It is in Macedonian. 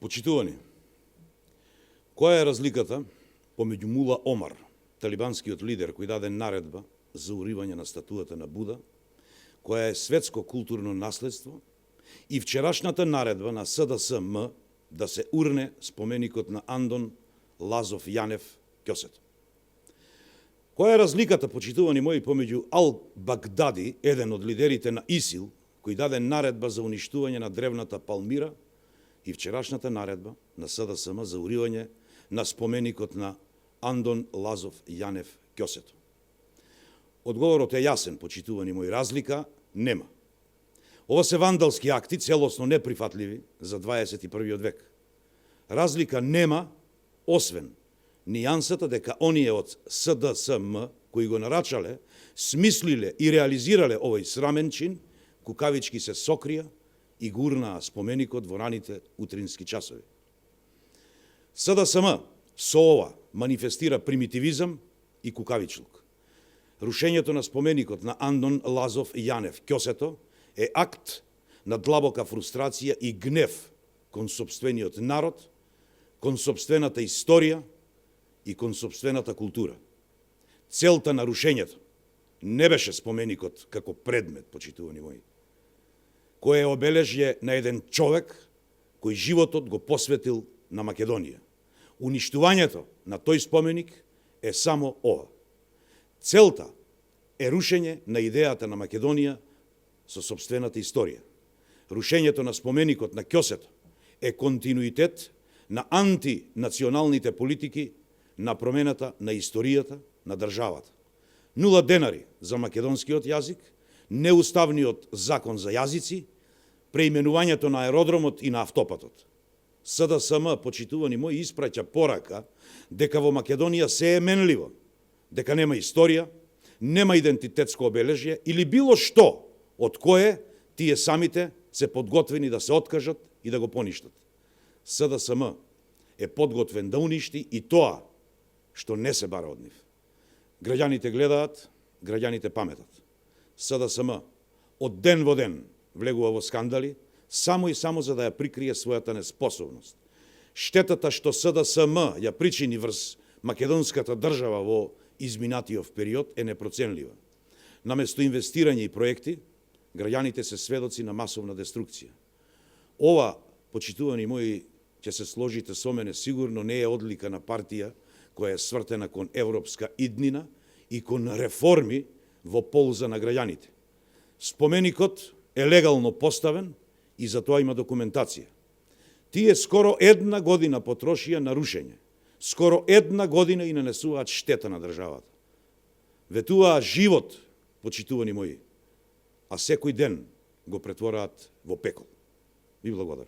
Почитувани, која е разликата помеѓу Мула Омар, талибанскиот лидер кој даде наредба за уривање на статуата на Буда, која е светско културно наследство, и вчерашната наредба на СДСМ да се урне споменикот на Андон Лазов Јанев Ќосето? Која е разликата, почитувани мои, помеѓу Ал-Багдади, еден од лидерите на ИСИЛ, кој даде наредба за уништување на древната Палмира, и вчерашната наредба на СДСМ за уривање на споменикот на Андон Лазов Јанев Ќосето? Одговорот е јасен, почитувани мои, разлика нема. Ова се вандалски акти, целосно неприфатливи за 21. век. Разлика нема, освен нијансата дека оние од СДСМ, кои го нарачале, смислиле и реализирале овој срамен чин, кукавички се сокрија и гурнаа споменикот во раните утрински часови. СДСМ со ова манифестира примитивизам и кукавичлук. Рушењето на споменикот на Андон Лазов Јанев Ќосето е акт на длабока фрустрација и гнев кон сопствениот народ, кон сопствената историја и кон сопствената култура. Целта на рушењето не беше споменикот како предмет, почитувани мои, кој е обележје на еден човек кој животот го посветил на Македонија. Уништувањето на тој споменик е само ова. Целта е рушење на идејата на Македонија со сопствената историја. Рушењето на споменикот на Ќосето е континуитет на антинационалните политики на промената на историјата на државата. 0 денари за македонскиот јазик, неуставниот закон за јазици, преименувањето на аеродромот и на автопатот. СДСМ, почитувани мои, испраќа порака дека во Македонија се е менливо, дека нема историја, нема идентитетско обележје или било што од кое тие самите се подготвени да се откажат и да го поништат. СДСМ е подготвен да уништи и тоа што не се бара од нив. Граѓаните гледаат, граѓаните паметат. СДСМ од ден во ден влегува во скандали, само и само за да ја прикрие својата неспособност. Штетата што СДСМ ја причини врз македонската држава во изминатиот период е непроценлива. Наместо инвестирање и проекти, граѓаните се сведоци на масовна деструкција. Ова, почитувани мои, ќе се сложите со мене, сигурно не е одлика на партија која е свртена кон европска иднина и кон реформи во полза на граѓаните. Споменикот е легално поставен и за тоа има документација. Тие скоро 1 година потрошија на рушење. Скоро 1 година и нанесуваат штета на државата. Ветуваа живот, почитувани мои, а секој ден го претвораат во пекол. Ви благодарам.